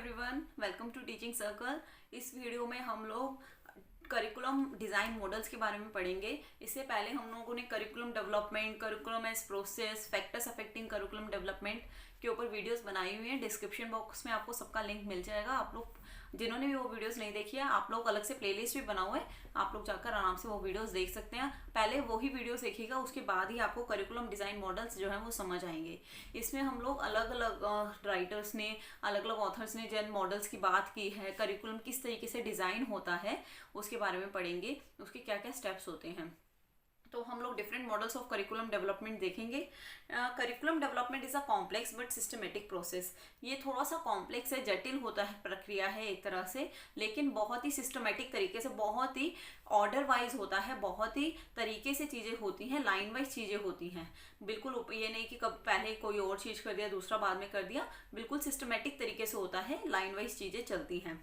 Everyone, welcome to teaching circle. इस video में हम लोग करिकुलम डिज़ाइन मॉडल्स के बारे में पढ़ेंगे। इससे पहले हम लोगों ने curriculum development, curriculum as process, factors affecting curriculum development के ऊपर वीडियोस बनाई हुई हैं। डिस्क्रिप्शन बॉक्स में आपको सबका लिंक मिल जाएगा। आप लोग जिन्होंने भी वो वीडियोस नहीं देखी है, आप लोग अलग से प्लेलिस्ट भी बना हुआ है, आप लोग जाकर आराम से वो वीडियोस देख सकते हैं। पहले वही वीडियोस देखिएगा, उसके बाद ही आपको करिकुलम डिज़ाइन मॉडल्स जो है वो समझ आएंगे। इसमें हम लोग अलग अलग राइटर्स ने, अलग अलग ऑथर्स ने जिन मॉडल्स की बात की है, करिकुलम किस तरीके से डिज़ाइन होता है उसके बारे में पढ़ेंगे, उसके क्या क्या स्टेप्स होते हैं। तो हम लोग different models of curriculum development देखेंगे। Curriculum development is a complex but systematic process. ये थोड़ा सा कॉम्प्लेक्स है, जटिल होता है, प्रक्रिया है एक तरह से, लेकिन बहुत ही सिस्टमेटिक तरीके से, बहुत ही ऑर्डर वाइज होता है, बहुत ही तरीके से चीज़ें होती हैं, लाइन वाइज चीज़ें होती हैं। बिल्कुल ये नहीं कि कब पहले कोई और चीज़ कर दिया, दूसरा बाद में कर दिया। बिल्कुल सिस्टमेटिक तरीके से होता है, लाइन वाइज चीज़ें चलती हैं।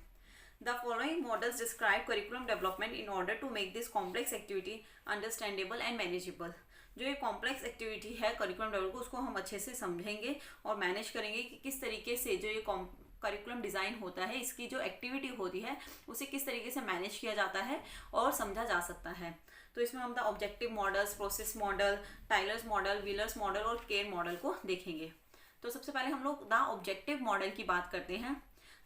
The following models describe curriculum development in order to make this complex activity understandable and manageable. जो ये कॉम्प्लेक्स एक्टिविटी है करिकुलम डेवलपमेंट को, उसको हम अच्छे से समझेंगे और मैनेज करेंगे कि किस तरीके से जो ये करिकुलम डिज़ाइन होता है, इसकी जो एक्टिविटी होती है उसे किस तरीके से मैनेज किया जाता है और समझा जा सकता है। तो इसमें हम the objective models, process model, Tyler's model, Wheeler's model और केयर मॉडल को देखेंगे। तो सबसे पहले हम लोग द ऑब्जेक्टिव मॉडल की बात करते हैं।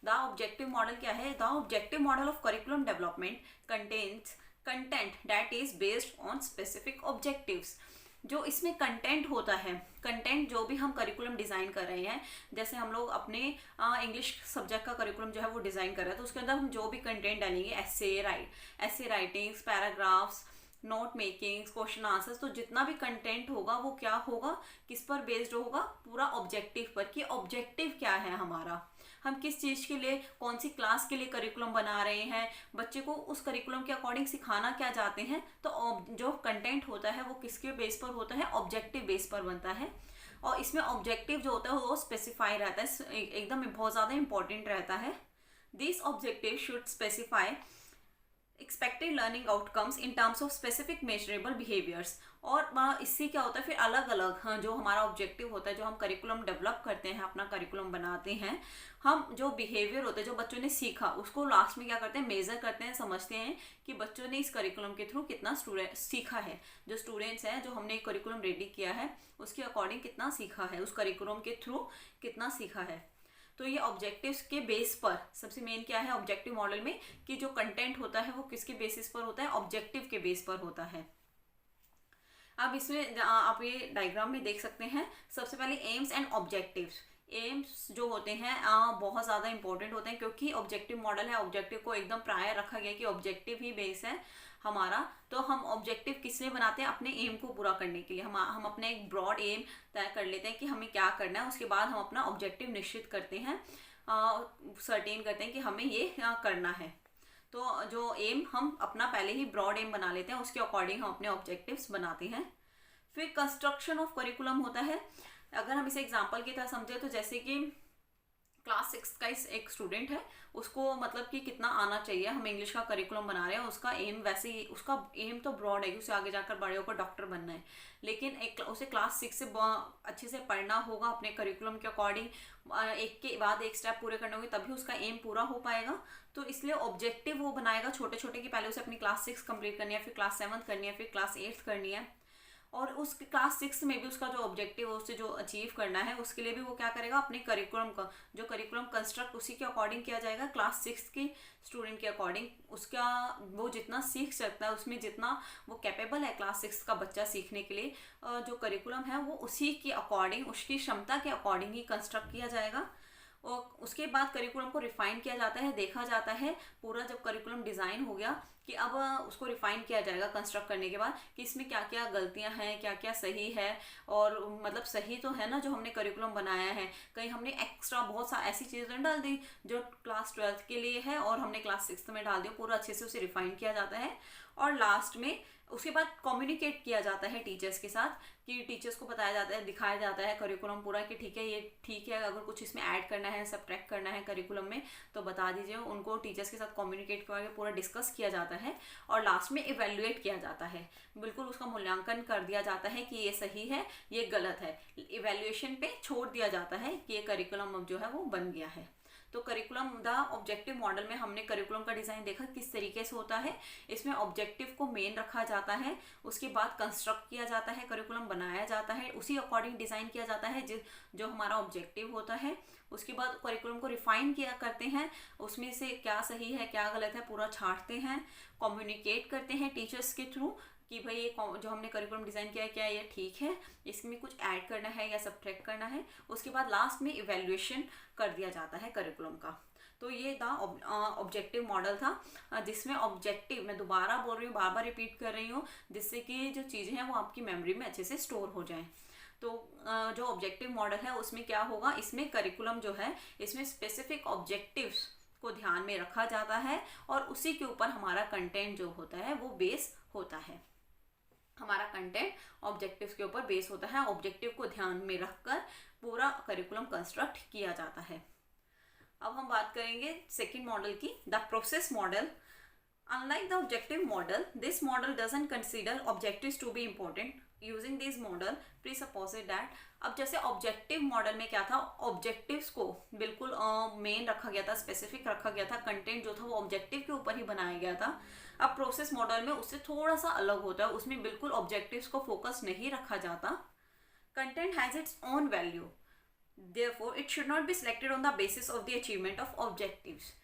द ऑब्जेक्टिव मॉडल क्या है? The objective model of curriculum development contains content that is based on specific objectives. जो इसमें कंटेंट होता है, कंटेंट जो भी हम करिकुलम डिज़ाइन कर रहे हैं, जैसे हम लोग अपने इंग्लिश सब्जेक्ट का करिकुलम जो है वो डिज़ाइन कर रहे हैं, तो उसके अंदर हम जो भी कंटेंट डालेंगे, ऐसे writings, paragraphs, note making, question answers, तो जितना भी कंटेंट होगा वो क्या होगा, किस पर बेस्ड होगा? पूरा ऑब्जेक्टिव पर, कि ऑब्जेक्टिव क्या है हमारा, हम किस चीज़ के लिए, कौन सी क्लास के लिए करिकुलम बना रहे हैं, बच्चे को उस करिकुलम के अकॉर्डिंग सिखाना क्या चाहते हैं। तो जो कंटेंट होता है वो किसके बेस पर होता है? ऑब्जेक्टिव बेस पर बनता है। और इसमें ऑब्जेक्टिव जो होता है वो स्पेसिफाई रहता है, एकदम बहुत ज़्यादा इंपॉर्टेंट रहता है। This objective should specify expected learning outcomes in terms of specific measurable behaviours. और इससे क्या होता है फिर अलग अलग, हाँ, जो हमारा ऑब्जेक्टिव होता है, जो हम करिकुलम डेवलप करते हैं, अपना करिकुलम बनाते हैं, हम जो बिहेवियर होते हैं, जो बच्चों ने सीखा, उसको लास्ट में क्या करते हैं? मेजर करते हैं, समझते हैं कि बच्चों ने इस करिकुलम के थ्रू कितना सीखा है। जो स्टूडेंट्स हैं, जो हमने एक करिकुलम रेडी किया है, उसके अकॉर्डिंग कितना सीखा है, उस करिकुलम के थ्रू कितना सीखा है। तो ये ऑब्जेक्टिव्स के बेस पर सबसे मेन क्या है ऑब्जेक्टिव मॉडल में, कि जो कंटेंट होता है वो किसके बेसिस पर होता है? ऑब्जेक्टिव के बेस पर होता है। अब इसमें आप ये डायग्राम में देख सकते हैं। सबसे पहले एम्स एंड ऑब्जेक्टिव्स। एम्स जो होते हैं बहुत ज़्यादा इंपॉर्टेंट होते हैं, क्योंकि ऑब्जेक्टिव मॉडल है, ऑब्जेक्टिव को एकदम प्रायर रखा गया कि ऑब्जेक्टिव ही बेस है हमारा। तो हम ऑब्जेक्टिव किस लिए बनाते हैं? अपने एम को पूरा करने के लिए। हम अपने एक ब्रॉड एम तय कर लेते हैं कि हमें क्या करना है, उसके बाद हम अपना ऑब्जेक्टिव निश्चित करते हैं, सर्टेन करते हैं कि हमें ये करना है। तो जो एम हम अपना पहले ही ब्रॉड एम बना लेते हैं, उसके अकॉर्डिंग हम अपने ऑब्जेक्टिव्स बनाते हैं। फिर कंस्ट्रक्शन ऑफ करिकुलम होता है। अगर हम इसे एग्जांपल की तरह समझे, तो जैसे कि क्लास 6 का एक स्टूडेंट है, उसको मतलब कि कितना आना चाहिए, हम इंग्लिश का करिकुलम बना रहे हैं, उसका एम वैसे ही, उसका एम तो ब्रॉड है कि उसे आगे जाकर बड़े होकर डॉक्टर बनना है, लेकिन उसे क्लास 6 से अच्छे से पढ़ना होगा, अपने करिकुलम के अकॉर्डिंग एक के बाद एक स्टेप पूरे करने होंगे, तभी उसका एम पूरा हो पाएगा। तो इसलिए ऑब्जेक्टिव वो बनाएगा छोटे छोटे, कि पहले उसे अपनी क्लास 6 कंप्लीट करनी है, फिर क्लास 7 करनी है, फिर क्लास 8 करनी है, और उस क्लास 6 में भी उसका जो ऑब्जेक्टिव है, उससे जो अचीव करना है, उसके लिए भी वो क्या करेगा? अपने करिकुलम का जो करिकुलम कंस्ट्रक्ट उसी के अकॉर्डिंग किया जाएगा, क्लास 6 के स्टूडेंट के अकॉर्डिंग। उसका वो जितना सीख सकता है, उसमें जितना वो कैपेबल है क्लास 6 का बच्चा सीखने के लिए, जो करिकुलम है वो उसी के अकॉर्डिंग, उसकी क्षमता के अकॉर्डिंग ही कंस्ट्रक्ट किया जाएगा। और उसके बाद करिकुलम को रिफाइन किया जाता है, देखा जाता है पूरा जब करिकुलम डिज़ाइन हो गया, कि अब उसको रिफाइन किया जाएगा कंस्ट्रक्ट करने के बाद, कि इसमें क्या क्या गलतियां हैं, क्या क्या सही है। और मतलब सही तो है ना जो हमने करिकुलम बनाया है, कहीं हमने एक्स्ट्रा बहुत सा ऐसी चीज़ें डाल दी जो क्लास 12th के लिए है और हमने क्लास 6 में डाल दिया, पूरा अच्छे से उसे रिफाइन किया जाता है। और लास्ट में उसके बाद कम्युनिकेट किया जाता है टीचर्स के साथ, कि टीचर्स को बताया जाता है, दिखाया जाता है करिकुलम पूरा, कि ठीक है, ये ठीक है, अगर कुछ इसमें ऐड करना है, सब्ट्रैक्ट करना है करिकुलम में तो बता दीजिए। उनको टीचर्स के साथ कम्युनिकेट करके पूरा डिस्कस किया जाता है, और लास्ट में इवेल्युएट किया जाता है, बिल्कुल उसका मूल्यांकन कर दिया जाता है कि ये सही है, ये गलत है। इवेल्युएशन पे छोड़ दिया जाता है कि ये करिकुलम अब जो है वो बन गया है। तो करिकुलम द ऑब्जेक्टिव मॉडल में हमने करिकुलम का डिज़ाइन देखा किस तरीके से होता है। इसमें ऑब्जेक्टिव को मेन रखा जाता है, उसके बाद कंस्ट्रक्ट किया जाता है, करिकुलम बनाया जाता है, उसी अकॉर्डिंग डिज़ाइन किया जाता है जो हमारा ऑब्जेक्टिव होता है। उसके बाद करिकुलम को रिफाइन किया करते हैं, उसमें से क्या सही है क्या गलत है पूरा छांटते हैं, कम्युनिकेट करते हैं टीचर्स के थ्रू कि भाई ये जो हमने करिकुलम डिज़ाइन किया है क्या ये ठीक है, इसमें कुछ ऐड करना है या सब्ट्रैक्ट करना है। उसके बाद लास्ट में इवैल्यूएशन कर दिया जाता है करिकुलम का। तो ये था ऑब्जेक्टिव मॉडल था, जिसमें ऑब्जेक्टिव, मैं दोबारा बोल रही हूँ, बार बार रिपीट कर रही हूँ, जिससे कि जो चीज़ें हैं वो आपकी मेमोरी में अच्छे से स्टोर हो जाएं। तो जो ऑब्जेक्टिव मॉडल है उसमें क्या होगा, इसमें करिकुलम जो है इसमें स्पेसिफिक ऑब्जेक्टिव्स को ध्यान में रखा जाता है और उसी के ऊपर हमारा कंटेंट जो होता है वो बेस होता है। हमारा कंटेंट ऑब्जेक्टिव्स के ऊपर बेस होता है, ऑब्जेक्टिव को ध्यान में रखकर पूरा करिकुलम कंस्ट्रक्ट किया जाता है। अब हम बात करेंगे सेकंड मॉडल की, the process model. Unlike the objective model, this model doesn't consider objectives to be important. Using this model presupposes that, अब जैसे ऑब्जेक्टिव मॉडल में क्या था, ऑब्जेक्टिव्स को बिल्कुल मेन रखा गया था, स्पेसिफिक रखा गया था, कंटेंट जो था वो ऑब्जेक्टिव के ऊपर ही बनाया गया था। अब प्रोसेस मॉडल में उससे थोड़ा सा अलग होता है, उसमें बिल्कुल ऑब्जेक्टिव्स को फोकस नहीं रखा जाता। Content has its own value, therefore it should not be selected on the basis of the achievement of objectives.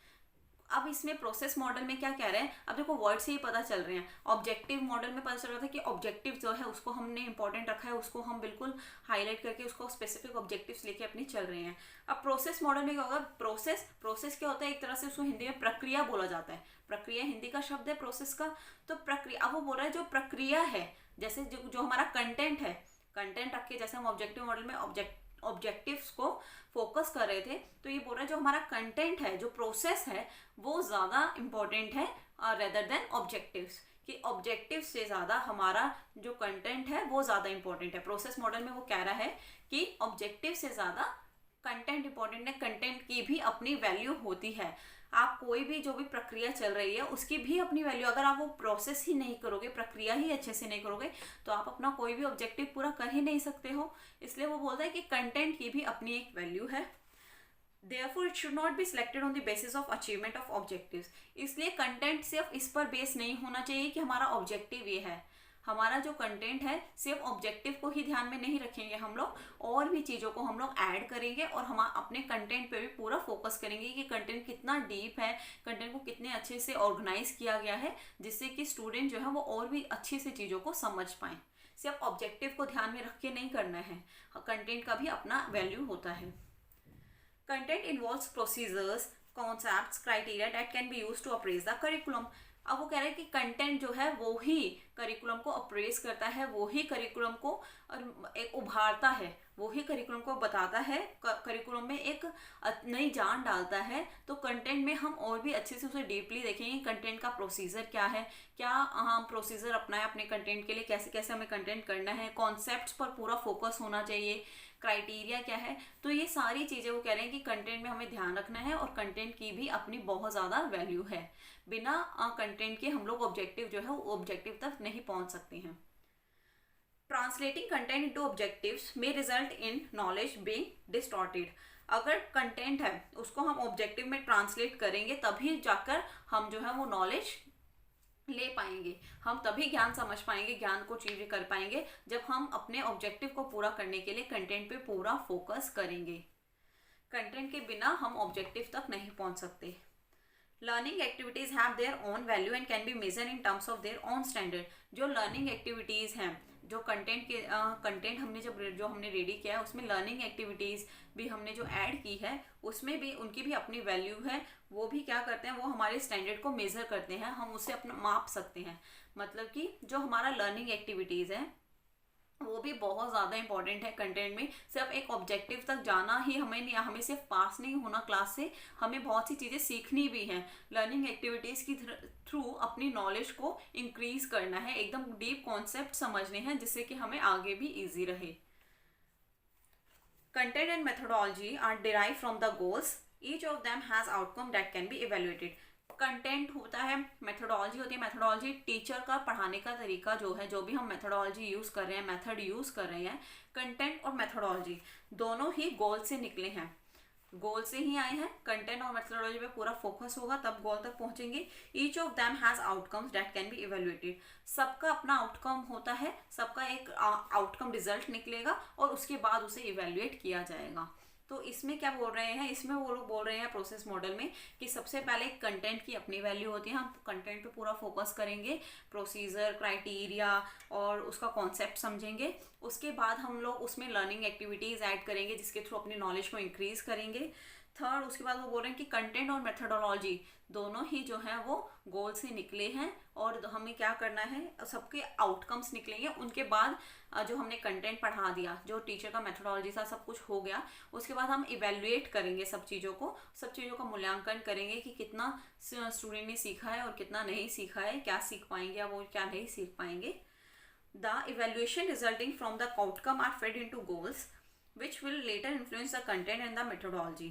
अब इसमें प्रोसेस मॉडल में क्या कह रहे हैं, अब देखो वर्ड से ही पता चल रहे हैं। ऑब्जेक्टिव मॉडल में पता चल रहा था कि ऑब्जेक्टिव जो है उसको हमने इंपॉर्टेंट रखा है, उसको हम बिल्कुल हाईलाइट करके उसको स्पेसिफिक ऑब्जेक्टिव्स लेके अपनी चल रहे हैं। अब प्रोसेस मॉडल में क्या होगा, प्रोसेस क्या होता है, एक तरह से उसको हिंदी में प्रक्रिया बोला जाता है। प्रक्रिया हिंदी का शब्द है प्रोसेस का, तो प्रक्रिया, अब वो बोल रहा है जो प्रक्रिया है, जैसे जो हमारा कंटेंट है, कंटेंट रख के जैसे हम ऑब्जेक्टिव मॉडल में ऑब्जेक्टिव्स को फोकस कर रहे थे, तो ये बोल रहा है जो हमारा कंटेंट है, जो प्रोसेस है, वो ज़्यादा इम्पोर्टेंट है रेदर देन ऑब्जेक्टिव्स, कि ऑब्जेक्टिव से ज़्यादा हमारा जो कंटेंट है वो ज़्यादा इम्पोर्टेंट है। प्रोसेस मॉडल में वो कह रहा है कि ऑब्जेक्टिव से ज़्यादा कंटेंट इम्पोर्टेंट है, कंटेंट की भी अपनी वैल्यू होती है। आप कोई भी जो भी प्रक्रिया चल रही है उसकी भी अपनी वैल्यू, अगर आप वो प्रोसेस ही नहीं करोगे, प्रक्रिया ही अच्छे से नहीं करोगे, तो आप अपना कोई भी ऑब्जेक्टिव पूरा कर ही नहीं सकते हो। इसलिए वो बोलता है कि कंटेंट की भी अपनी एक वैल्यू है। Therefore it should not be selected on the basis of achievement of objectives. इसलिए कंटेंट सिर्फ इस पर बेस नहीं होना चाहिए कि हमारा ऑब्जेक्टिव ये है। हमारा जो कंटेंट है सिर्फ ऑब्जेक्टिव को ही ध्यान में नहीं रखेंगे हम लोग, और भी चीज़ों को हम लोग ऐड करेंगे और हम अपने कंटेंट पे भी पूरा फोकस करेंगे कि कंटेंट कितना डीप है, कंटेंट को कितने अच्छे से ऑर्गेनाइज किया गया है, जिससे कि स्टूडेंट जो है वो और भी अच्छे से चीज़ों को समझ पाएँ। सिर्फ ऑब्जेक्टिव को ध्यान में रख के नहीं करना है, कंटेंट का भी अपना वैल्यू होता है। Content involves procedures, concepts, criteria that can be used to appraise the curriculum. अब वो कह रहे हैं कि कंटेंट जो है वो ही करिकुलम को अप्रेस करता है, वो ही करिकुलम को एक उभारता है, वो ही करिकुलम को बताता है, करिकुलम में एक नई जान डालता है। तो कंटेंट में हम और भी अच्छे से उसे डीपली देखेंगे, कंटेंट का प्रोसीजर क्या है, क्या हम प्रोसीजर अपनाएं अपने कंटेंट के लिए, कैसे कैसे हमें कंटेंट करना है, कॉन्सेप्ट्स पर पूरा फोकस होना चाहिए, क्राइटेरिया क्या है। तो ये सारी चीज़ें वो कह रहे हैं कि कंटेंट में हमें ध्यान रखना है, और कंटेंट की भी अपनी बहुत ज़्यादा वैल्यू है। बिना कंटेंट के हम लोग ऑब्जेक्टिव जो है वो ऑब्जेक्टिव तक नहीं पहुंच सकते हैं। Translating content into objectives may result in knowledge being distorted. अगर कंटेंट है उसको हम ऑब्जेक्टिव में ट्रांसलेट करेंगे तभी जाकर हम जो है वो नॉलेज ले पाएंगे, हम तभी ज्ञान समझ पाएंगे, ज्ञान को चीज़ें कर पाएंगे जब हम अपने ऑब्जेक्टिव को पूरा करने के लिए कंटेंट पे पूरा फोकस करेंगे। कंटेंट के बिना हम ऑब्जेक्टिव तक नहीं पहुंच सकते। Learning activities have their own value and can be measure in terms of their own standard. जो लर्निंग एक्टिविटीज़ हैं, जो कंटेंट हमने जो हमने रेडी किया है उसमें लर्निंग एक्टिविटीज़ भी हमने जो ऐड की है उसमें भी उनकी भी अपनी वैल्यू है। वो भी क्या करते हैं, वो हमारे स्टैंडर्ड को मेज़र करते हैं, हम उसे अपना माप सकते हैं। मतलब कि जो हमारा लर्निंग एक्टिविटीज़ है वो भी बहुत ज़्यादा इंपॉर्टेंट है कंटेंट में। सिर्फ एक ऑब्जेक्टिव तक जाना ही हमें नहीं, हमें सिर्फ पास नहीं होना क्लास से, हमें बहुत सी चीज़ें सीखनी भी हैं। लर्निंग एक्टिविटीज़ की थ्रू अपनी नॉलेज को इंक्रीज करना है, एकदम डीप कॉन्सेप्ट समझने हैं जिससे कि हमें आगे भी ईजी रहे। Content and methodology are derive from the goals, each of them has outcome that can be evaluated. Content होता है, मेथोडोलॉजी होती है। मेथोडोलॉजी टीचर का पढ़ाने का तरीका जो है, जो भी हम मेथोडोलॉजी यूज़ कर रहे हैं, मेथड यूज़ कर रहे हैं, कंटेंट और मेथोडोलॉजी दोनों ही गोल से निकले हैं। गोल से ही आए हैं, कंटेंट और मेथोडोलॉजी पे पूरा फोकस होगा तब गोल तक पहुंचेंगे। Each of them has outcomes that can be evaluated, सबका अपना आउटकम होता है, सबका एक आउटकम रिजल्ट निकलेगा और उसके बाद उसे इवेल्युएट किया जाएगा। तो इसमें क्या बोल रहे हैं, इसमें वो लोग बोल रहे हैं प्रोसेस मॉडल में कि सबसे पहले कंटेंट की अपनी वैल्यू होती है, हम कंटेंट पे पूरा फोकस करेंगे, प्रोसीजर, क्राइटेरिया और उसका कॉन्सेप्ट समझेंगे। उसके बाद हम लोग उसमें लर्निंग एक्टिविटीज़ ऐड करेंगे जिसके थ्रू अपनी नॉलेज को इंक्रीज करेंगे। थर्ड, उसके बाद वो बोल रहे हैं कि कंटेंट और मेथोडोलॉजी दोनों ही जो है वो गोल से निकले हैं और हमें क्या करना है, सबके आउटकम्स निकलेंगे। उनके बाद जो हमने कंटेंट पढ़ा दिया, जो टीचर का मेथोडोलॉजी था, सब कुछ हो गया, उसके बाद हम इवेल्युएट करेंगे सब चीज़ों को, सब चीज़ों का मूल्यांकन करेंगे कि कितना स्टूडेंट ने सीखा है और कितना नहीं सीखा है, क्या सीख पाएंगे और क्या नहीं सीख पाएंगे। The evaluation resulting from the outcome are fed into goals, which will later influence the content and the methodology.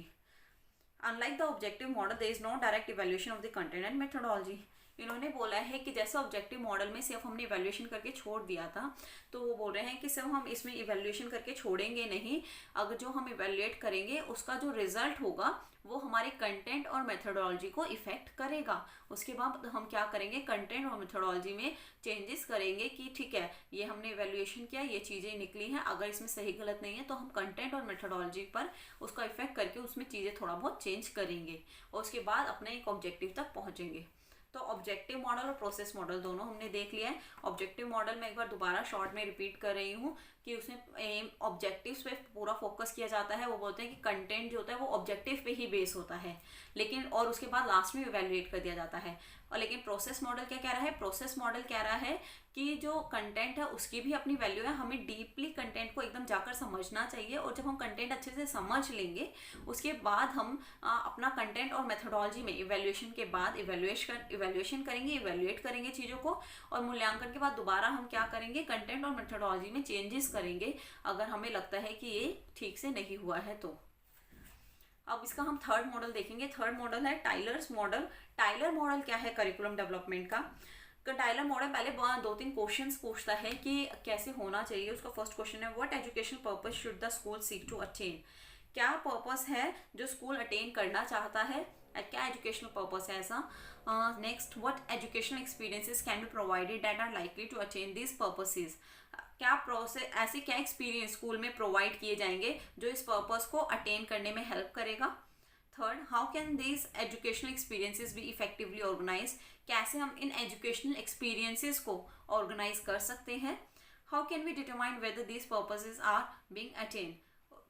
Unlike the objective model, there is no direct evaluation of the content and methodology. इन्होंने बोला है कि जैसे objective model में सिर्फ हमने evaluation करके छोड़ दिया था, तो वो बोल रहे हैं कि सिर्फ हम इसमें इवैल्यूएशन करके छोड़ेंगे नहीं, अगर जो हम इवैल्यूएट करेंगे उसका जो रिजल्ट होगा वो हमारे कंटेंट और मेथोडोलॉजी को इफेक्ट करेगा। उसके बाद हम क्या करेंगे, कंटेंट और मेथोडोलॉजी में चेंजेस करेंगे कि ठीक है, ये हमने इवैल्यूएशन किया, ये चीज़ें निकली हैं, अगर इसमें सही गलत नहीं है तो हम कंटेंट और मेथोडोलॉजी पर उसका इफेक्ट करके उसमें चीज़ें थोड़ा बहुत चेंज करेंगे और उसके बाद अपने एक ऑब्जेक्टिव तक पहुँचेंगे। तो ऑब्जेक्टिव मॉडल और प्रोसेस मॉडल दोनों हमने देख लिया है। ऑब्जेक्टिव मॉडल में एक बार दोबारा शॉर्ट में रिपीट कर रही हूँ कि उसमें एम ऑब्जेक्टिव्स पे पूरा फोकस किया जाता है। वो बोलते हैं कि कंटेंट जो होता है वो ऑब्जेक्टिव पे ही बेस होता है, लेकिन और उसके बाद लास्ट में इवैल्यूएट कर दिया जाता है। और लेकिन प्रोसेस मॉडल क्या कह रहा है, प्रोसेस मॉडल कह रहा है कि जो कंटेंट है उसकी भी अपनी वैल्यू है, हमें डीपली कंटेंट को एकदम जाकर समझना चाहिए और जब हम कंटेंट अच्छे से समझ लेंगे उसके बाद हम अपना कंटेंट और मेथोडोलॉजी में इवैल्यूएशन के बाद इवैल्यूएशन करेंगे, इवैल्यूएट करेंगे चीज़ों को, और मूल्यांकन के बाद दोबारा हम क्या करेंगे, कंटेंट और मेथोडोलॉजी में चेंजेस करेंगे अगर हमें लगता है कि ये ठीक से नहीं हुआ है तो। अब इसका हम थर्ड मॉडल देखेंगे। थर्ड मॉडल है टाइलर्स मॉडल। टाइलर मॉडल क्या है करिकुलम डेवलपमेंट का? टाइलर मॉडल पहले 2-3 क्वेश्चंस पूछता है कि कैसे होना चाहिए। उसका फर्स्ट क्वेश्चन है what educational purpose should the school seek to attain, क्या पर्पस है जो स्कूल अटेन करना चाहता है, क्या एजुकेशनल पर्पस है ऐसा। Next, what educational experiences can be provided that are likely to attain this purposes, क्या प्रोसेस, ऐसे क्या एक्सपीरियंस स्कूल में प्रोवाइड किए जाएंगे जो इस पर्पस को अटेन करने में हेल्प करेगा। Third, how can this educational experiences be effectively organise, कैसे हम इन एजुकेशनल एक्सपीरियंसेस को ऑर्गेनाइज कर सकते हैं। How can we determine whether this purposes are being attain,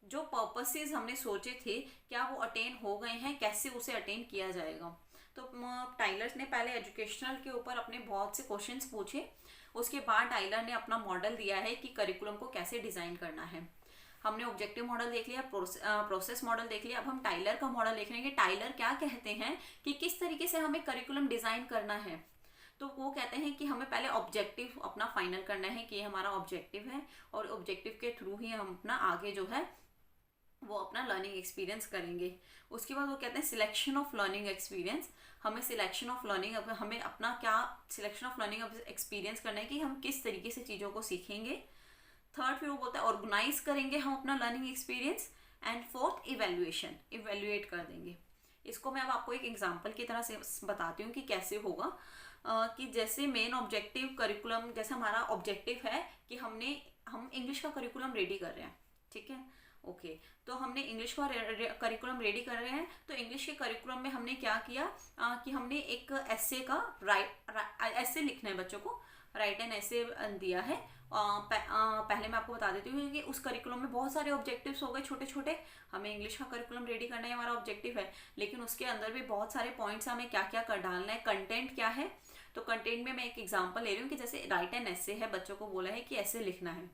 जो पर्पसेस हमने सोचे थे क्या वो अटेन हो गए हैं, कैसे उसे अटेन किया जाएगा। तो टाइलर्स ने पहले एजुकेशनल के ऊपर अपने बहुत से क्वेश्चंस पूछे, उसके बाद टाइलर ने अपना मॉडल दिया है कि करिकुलम को कैसे डिज़ाइन करना है। हमने ऑब्जेक्टिव मॉडल देख लिया, प्रोसेस मॉडल देख लिया, अब हम टाइलर का मॉडल देख रहे हैं कि टाइलर क्या कहते हैं कि किस तरीके से हमें करिकुलम डिज़ाइन करना है। तो वो कहते हैं कि हमें पहले ऑब्जेक्टिव अपना फाइनल करना है कि ये हमारा ऑब्जेक्टिव है और ऑब्जेक्टिव के थ्रू ही हम अपना आगे जो है वो अपना लर्निंग एक्सपीरियंस करेंगे। उसके बाद वो कहते हैं सिलेक्शन ऑफ लर्निंग एक्सपीरियंस, हमें सिलेक्शन ऑफ लर्निंग, हमें अपना क्या सिलेक्शन ऑफ लर्निंग एक्सपीरियंस करना है कि हम किस तरीके से चीज़ों को सीखेंगे। थर्ड, फिर वो बोलता है ऑर्गेनाइज करेंगे हम अपना learning experience. And fourth, evaluation, evaluate कर देंगे। इसको मैं अब आपको एक एग्जांपल की तरह से बताती हूँ कि कैसे होगा। कि जैसे मेन ऑब्जेक्टिव करिकुलम, जैसे हमारा ऑब्जेक्टिव है कि हम इंग्लिश का करिकुलम रेडी कर रहे हैं, ठीक है, ओके। तो हमने इंग्लिश का करिकुलम रेडी कर रहे हैं, तो इंग्लिश के करिकुलम में हमने क्या किया कि हमने एक एसे का एसे लिखना है, बच्चों को राइट एन एसे दिया है। पहले मैं आपको बता देती हूँ कि उस करिकुलम में बहुत सारे ऑब्जेक्टिव्स हो गए छोटे छोटे। हमें इंग्लिश का करिकुलम रेडी करना है, हमारा ऑब्जेक्टिव है, लेकिन उसके अंदर भी बहुत सारे पॉइंट्स हमें क्या क्या कर डालना है, कंटेंट क्या है। तो कंटेंट में मैं एक एग्जांपल ले रही हूँ कि जैसे राइट एन एसे है, बच्चों को बोला है कि ऐसे लिखना है,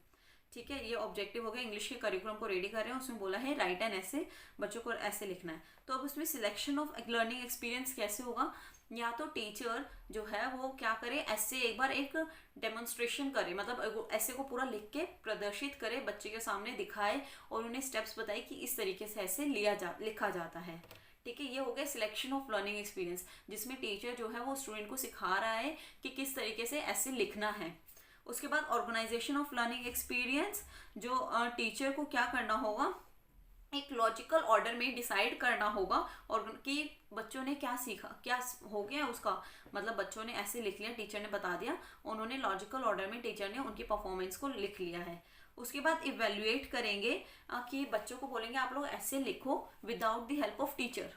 ठीक है, ये ऑब्जेक्टिव हो गया। इंग्लिश के करिकुलम को रेडी कर रहे हैं, उसमें बोला है राइट एन एसे, बच्चों को ऐसे लिखना है। तो अब उसमें सिलेक्शन ऑफ लर्निंग एक्सपीरियंस कैसे होगा, या तो टीचर जो है वो क्या करे, ऐसे एक बार एक डेमोन्स्ट्रेशन करे, मतलब ऐसे को पूरा लिख के प्रदर्शित करे, बच्चे के सामने दिखाए और उन्हें स्टेप्स बताए कि इस तरीके से ऐसे लिखा जाता है, ठीक है। ये हो गया सिलेक्शन ऑफ लर्निंग एक्सपीरियंस, जिसमें टीचर जो है वो स्टूडेंट को सिखा रहा है कि किस तरीके से ऐसे लिखना है। उसके बाद ऑर्गेनाइजेशन ऑफ लर्निंग एक्सपीरियंस, जो टीचर को क्या करना होगा, एक लॉजिकल ऑर्डर में डिसाइड करना होगा और कि बच्चों ने क्या सीखा, क्या हो गया उसका, मतलब बच्चों ने ऐसे लिख लिया, टीचर ने बता दिया, उन्होंने लॉजिकल ऑर्डर में टीचर ने उनकी परफॉर्मेंस को लिख लिया है। उसके बाद इवेल्युएट करेंगे कि बच्चों को बोलेंगे आप लोग ऐसे लिखो without the help of teacher,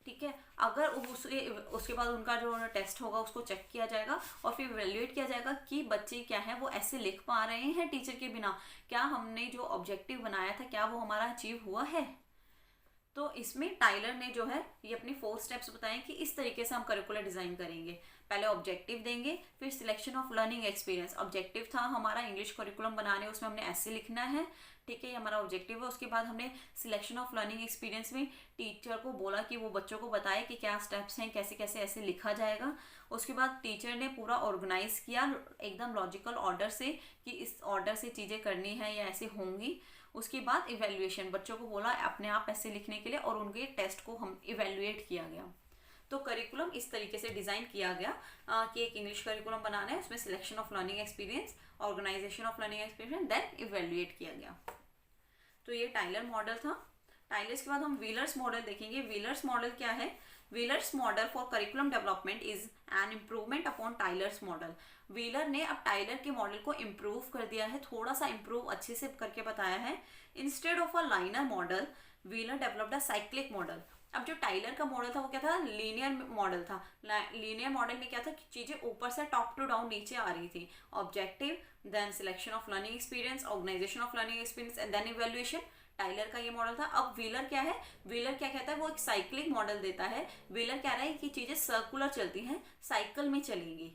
ठीक है। अगर उसके बाद उनका जो टेस्ट होगा उसको चेक किया जाएगा और फिर इवेल्युएट किया जाएगा कि बच्चे क्या है वो ऐसे लिख पा रहे हैं टीचर के बिना, क्या हमने जो ऑब्जेक्टिव बनाया था क्या वो हमारा अचीव हुआ है। तो इसमें टाइलर ने जो है ये अपनी 4 स्टेप्स बताए कि इस तरीके से हम करिकुलर डिजाइन करेंगे। पहले ऑब्जेक्टिव देंगे, फिर selection of learning experience. Objective था हमारा इंग्लिश करिकुलम बनाने, उसमें हमने ऐसे लिखना है, ठीक है, ये हमारा ऑब्जेक्टिव है। उसके बाद हमने सिलेक्शन ऑफ लर्निंग एक्सपीरियंस में टीचर को बोला कि वो बच्चों को बताए कि क्या स्टेप्स हैं, कैसे कैसे ऐसे लिखा जाएगा। उसके बाद टीचर ने पूरा ऑर्गेनाइज किया एकदम लॉजिकल ऑर्डर से कि इस ऑर्डर से चीज़ें करनी है या ऐसे होंगी। उसके बाद इवेल्युएशन, बच्चों को बोला अपने आप ऐसे लिखने के लिए और उनके टेस्ट को हम इवेल्युएट किया गया। तो करिकुलम इस तरीके से डिज़ाइन किया गया कि एक इंग्लिश करिकुलम बनाना है, उसमें selection of learning experience, organisation of learning experience, then evaluate किया गया। तो ये टाइलर मॉडल था। टाइलर्स के बाद हम व्हीलर्स मॉडल देखेंगे। व्हीलर्स मॉडल क्या है? Wheeler's model for curriculum development is an improvement upon Tyler's model. Wheeler ने अब टाइलर के मॉडल को इम्प्रूव कर दिया है, थोड़ा सा इम्प्रूव अच्छे से करके बताया है। Instead of a liner model wheeler developed a cyclic model. अब जो टाइलर का मॉडल था वो क्या था? लीनियर मॉडल था। लीनियर मॉडल में क्या था कि चीजें ऊपर से टॉप टू डाउन नीचे आ रही थी। Objective, then selection of learning experience, organisation of learning experience and then evaluation. Tyler का ये मॉडल था। अब व्हीलर क्या है? व्हीलर क्या कहता है? वो एक साइक्लिक मॉडल देता है। व्हीलर कह रहा है कि चीजें सर्कुलर चलती हैं, साइकिल में चलेंगी।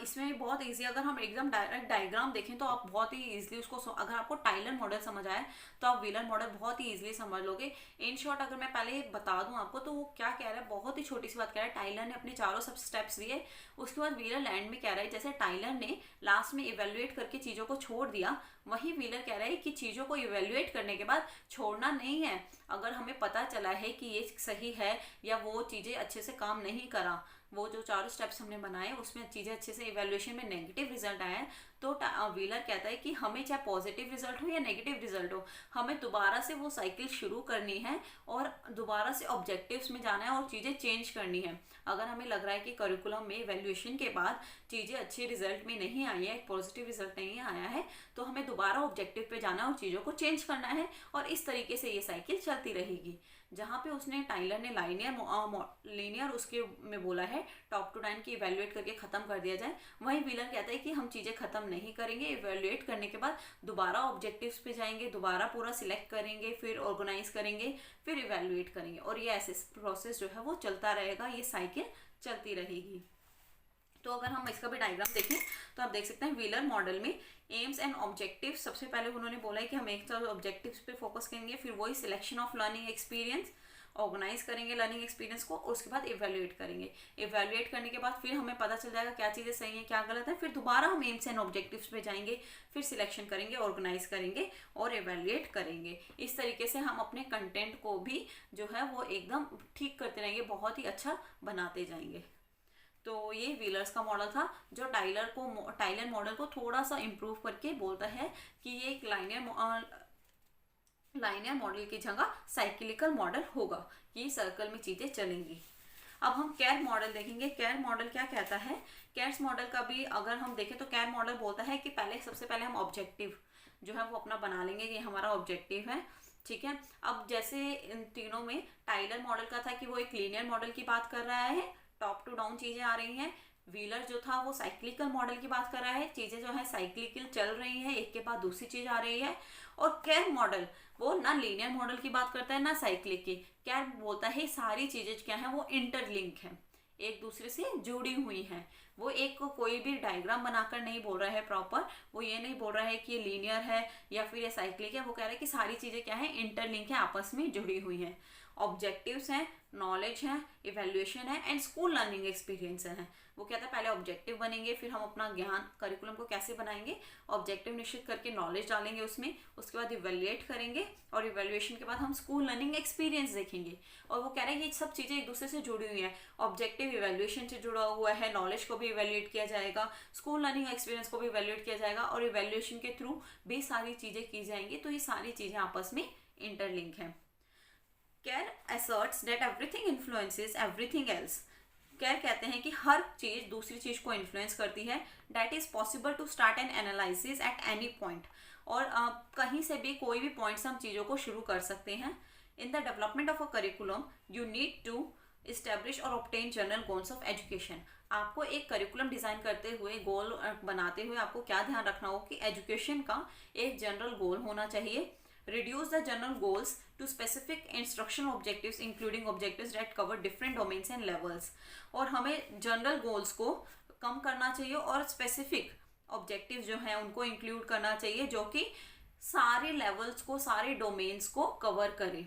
इसमें बहुत इजी, अगर हम एकदम डायरेक्ट डायग्राम देखें तो आप बहुत ही इजीली उसको, अगर आपको टाइलर मॉडल समझ आए तो आप व्हीलर मॉडल बहुत ही इजीली समझ लोगे। इन शॉर्ट अगर मैं पहले बता दूं आपको तो वो क्या कह रहा है, बहुत ही छोटी सी बात कह रहा है। टाइलर ने अपने चारों सब स्टेप्स दिए, उसके बाद व्हीलर लैंड में कह रहा है जैसे टाइलर ने लास्ट में इवेल्युएट करके चीज़ों को छोड़ दिया, वही व्हीलर कह रहा है कि चीज़ों को इवेल्युएट करने के बाद छोड़ना नहीं है। अगर हमें पता चला है कि ये सही है या वो चीज़ें अच्छे से काम नहीं करा, वो जो चारों स्टेप्स हमने बनाए उसमें चीज़ें अच्छे से इवैल्यूएशन में नेगेटिव रिजल्ट आया है, तो व्हीलर कहता है कि हमें चाहे पॉजिटिव रिजल्ट हो या नेगेटिव रिजल्ट हो, हमें दोबारा से वो साइकिल शुरू करनी है और दोबारा से ऑब्जेक्टिव्स में जाना है और चीज़ें चेंज करनी है। अगर हमें लग रहा है कि करिकुलम में इवैल्यूएशन के बाद चीज़ें अच्छे रिजल्ट में नहीं आई है, पॉजिटिव रिजल्ट नहीं आया है, तो हमें दोबारा ऑब्जेक्टिव पे जाना है और चीज़ों को चेंज करना है और इस तरीके से ये साइकिल चलती रहेगी। जहाँ पे उसने टाइलर ने लीनियर उसके में बोला है टॉप टू डाउन की इवैल्यूएट करके ख़त्म कर दिया जाए, वहीं व्हीलर कहता है कि हम चीज़ें ख़त्म नहीं करेंगे, इवैल्यूएट करने के बाद दोबारा ऑब्जेक्टिव्स पे जाएंगे, दोबारा पूरा सिलेक्ट करेंगे, फिर ऑर्गेनाइज करेंगे, फिर इवैल्यूएट करेंगे और ये ऐसे प्रोसेस जो है वो चलता रहेगा, ये साइकिल चलती रहेगी। तो अगर हम इसका भी डायग्राम देखें तो आप देख सकते हैं व्हीलर मॉडल में एम्स एंड ऑब्जेक्टिव्स, सबसे पहले उन्होंने बोला है कि हम एक ऑब्जेक्टिव्स पे फोकस करेंगे, फिर वही selection of learning experience, organise करेंगे लर्निंग एक्सपीरियंस को, और उसके बाद इवैल्यूएट करेंगे। इवैल्यूएट करने के बाद फिर हमें पता चल जाएगा क्या चीज़ें सही है क्या गलत है, फिर दोबारा हम एम्स एंड ऑब्जेक्टिव्स पे जाएंगे, फिर सिलेक्शन करेंगे, ऑर्गेनाइज करेंगे और इवैल्यूएट करेंगे। इस तरीके से हम अपने कंटेंट को भी जो है वो एकदम ठीक करते रहेंगे, बहुत ही अच्छा बनाते जाएंगे। तो ये व्हीलर्स का मॉडल था जो टाइलर मॉडल को थोड़ा सा इम्प्रूव करके बोलता है कि ये एक लाइनियर मॉडल की जगह साइक्लिकल मॉडल होगा, कि सर्कल में चीज़ें चलेंगी। अब हम कैर मॉडल देखेंगे। कैर मॉडल क्या कहता है? कैर्स मॉडल का भी अगर हम देखें तो कैर मॉडल बोलता है कि सबसे पहले हम ऑब्जेक्टिव जो है वो अपना बना लेंगे, ये हमारा ऑब्जेक्टिव है, ठीक है। अब जैसे इन तीनों में टाइलर मॉडल का था कि वो एक लीनियर मॉडल की बात कर रहा है, टॉप टू डाउन चीज़ें आ रही हैं। व्हीलर जो था वो साइक्लिकल मॉडल की बात कर रहा है, चीज़ें जो है साइक्लिकल चल रही हैं, एक के बाद दूसरी चीज़ आ रही है। और कैर मॉडल वो ना लीनियर मॉडल की बात करता है ना साइक्लिक की। कैर बोलता है सारी चीज़ें क्या है वो इंटरलिंक है, एक दूसरे से जुड़ी हुई हैं। वो एक कोई भी डायग्राम बनाकर नहीं बोल रहा है प्रॉपर, वो ये नहीं बोल रहा है कि ये लीनियर है या फिर ये साइक्लिक है, वो कह रहा है कि सारी चीज़ें क्या है इंटरलिंक है, आपस में जुड़ी हुई हैं। ऑब्जेक्टिव्स हैं, नॉलेज है, इवैल्यूएशन है एंड स्कूल लर्निंग एक्सपीरियंस है। वो कहता है पहले ऑब्जेक्टिव बनेंगे, फिर हम अपना ज्ञान करिकुलम को कैसे बनाएंगे, ऑब्जेक्टिव निश्चित करके नॉलेज डालेंगे उसमें, उसके बाद इवैल्यूएट करेंगे और इवैल्यूएशन के बाद हम स्कूल लर्निंग एक्सपीरियंस देखेंगे। और वो कह रहे हैं ये सब चीज़ें एक दूसरे से जुड़ी हुई हैं, ऑब्जेक्टिव इवैल्यूएशन से जुड़ा हुआ है, नॉलेज को भी इवैल्यूएट किया जाएगा, स्कूल लर्निंग एक्सपीरियंस को भी इवैल्यूएट किया जाएगा और इवैल्यूएशन के थ्रू भी सारी चीज़ें की जाएंगी। तो ये सारी चीज़ें आपस में इंटरलिंक है। Care asserts that everything influences everything else। Care कहते हैं कि हर चीज़ दूसरी चीज़ को इन्फ्लुएंस करती है। That is possible to start an analysis at any point. और कहीं से भी कोई भी पॉइंट से हम चीज़ों को शुरू कर सकते हैं। In the development of a curriculum you need to establish और obtain general goals of education. आपको एक करिकुलम डिज़ाइन करते हुए, गोल बनाते हुए आपको क्या ध्यान रखना होगा कि एजुकेशन का एक जनरल गोल होना चाहिए। Reduce the general goals to specific instructional objectives including objectives that cover different domains and levels। और हमें जनरल गोल्स को कम करना चाहिए और स्पेसिफिक ऑब्जेक्टिव्स जो हैं उनको इंक्लूड करना चाहिए जो कि सारे लेवल्स को, सारे डोमेन्स को कवर करे।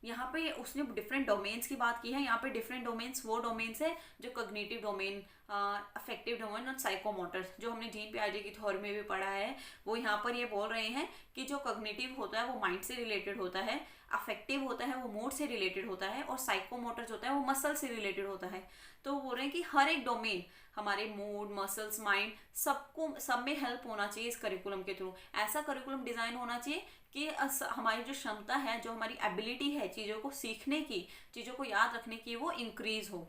यहाँ पे उसने डिफरेंट डोमेन्स की बात की है। यहाँ पे डिफरेंट डोमेन्स वो डोमेन्स है जो कॉग्निटिव डोमेन, अफेक्टिव डोमेन और साइकोमोटर, जो हमने जीन पियाजे की थ्योरी में भी पढ़ा है, वो यहाँ पर ये बोल रहे हैं कि जो कॉग्निटिव होता है वो माइंड से रिलेटेड होता है, अफेक्टिव होता है वो मूड से रिलेटेड होता है, और साइकोमोटर जो होता है वो मसल से रिलेटेड होता है। तो वो बोल रहे हैं कि हर एक डोमेन, हमारे मूड, मसल्स, माइंड, सब में हेल्प होना चाहिए इस करिकुलम के थ्रू। ऐसा करिकुलम डिज़ाइन होना चाहिए कि हमारी जो क्षमता है, जो हमारी एबिलिटी है चीज़ों को सीखने की, चीज़ों को याद रखने की, वो इंक्रीज हो।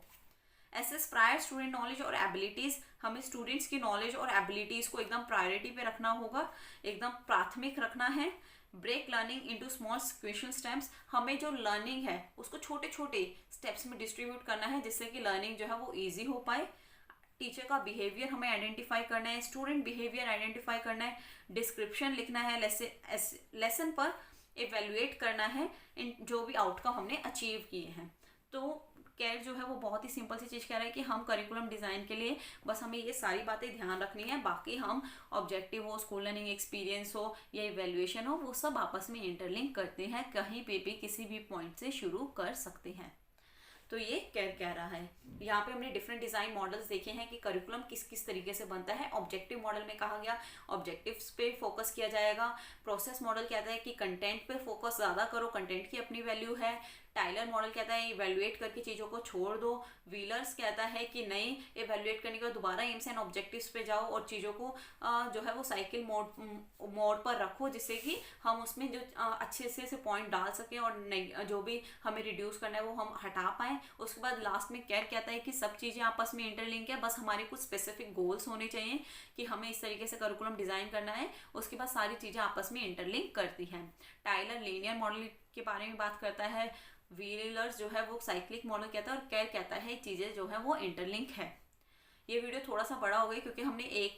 एसेस प्रायर स्टूडेंट नॉलेज और एबिलिटीज़। हमें स्टूडेंट्स की नॉलेज और एबिलिटीज़ को एकदम प्रायोरिटी पे रखना होगा, एकदम प्राथमिक रखना है। Break learning into small sequential steps. हमें जो लर्निंग है उसको छोटे छोटे स्टेप्स में डिस्ट्रीब्यूट करना है जिससे कि लर्निंग जो है वो ईजी हो पाए। टीचर का बिहेवियर हमें आइडेंटिफाई करना है, स्टूडेंट बिहेवियर आइडेंटिफाई करना है, डिस्क्रिप्शन लिखना है, लेसन पर एवेल्युएट करना है इन जो भी आउटकम हमने अचीव किए हैं। तो केयर जो है वो बहुत ही सिंपल सी चीज़ कह रहा है कि हम करिकुलम डिज़ाइन के लिए बस हमें ये सारी बातें ध्यान रखनी है, बाकी हम ऑब्जेक्टिव हो, स्कूल लर्निंग एक्सपीरियंस हो या इवेल्युएशन हो, वो सब आपस में इंटरलिंक करते हैं, कहीं पे भी किसी भी पॉइंट से शुरू कर सकते हैं। तो ये केयर कह रहा है। यहाँ पे हमने डिफरेंट डिज़ाइन मॉडल्स देखे हैं कि करिकुलम किस किस तरीके से बनता है। ऑब्जेक्टिव मॉडल में कहा गया ऑब्जेक्टिव्स पे फोकस किया जाएगा। प्रोसेस मॉडल कहता है कि कंटेंट पे फोकस ज़्यादा करो, कंटेंट की अपनी वैल्यू है। टाइलर मॉडल कहता है इवेल्युएट करके चीज़ों को छोड़ दो। व्हीलर्स कहता है कि नहीं, इवेल्युएट करने के बाद दोबारा एम्स एंड ऑब्जेक्टिव्स पे जाओ और चीज़ों को जो है वो साइकिल मोड पर रखो, जिससे कि हम उसमें जो अच्छे से पॉइंट डाल सकें और जो भी हमें रिड्यूस करना है वो हम हटा पाएँ। उसके बाद लास्ट में केयर कहता है कि सब चीज़ें आपस में इंटरलिंक है, बस हमारे कुछ स्पेसिफिक गोल्स होने चाहिए कि हमें इस तरीके से करिकुलम डिज़ाइन करना है, उसके बाद सारी चीज़ें आपस में इंटरलिंक करती हैं। टाइलर लीनियर मॉडल के बारे में बात करता है, व्हीलर्स जो है वो साइक्लिक मॉडल कहता है, और केयर कहता है चीज़ें जो है वो इंटरलिंक है। ये वीडियो थोड़ा सा बड़ा हो गया क्योंकि हमने एक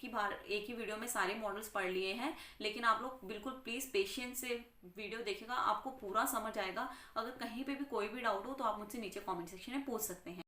ही वीडियो में सारे मॉडल्स पढ़ लिए हैं, लेकिन आप लोग बिल्कुल प्लीज़ पेशेंस से वीडियो देखिएगा, आपको पूरा समझ आएगा। अगर कहीं पे भी कोई भी डाउट हो तो आप मुझसे नीचे कमेंट सेक्शन में पूछ सकते हैं।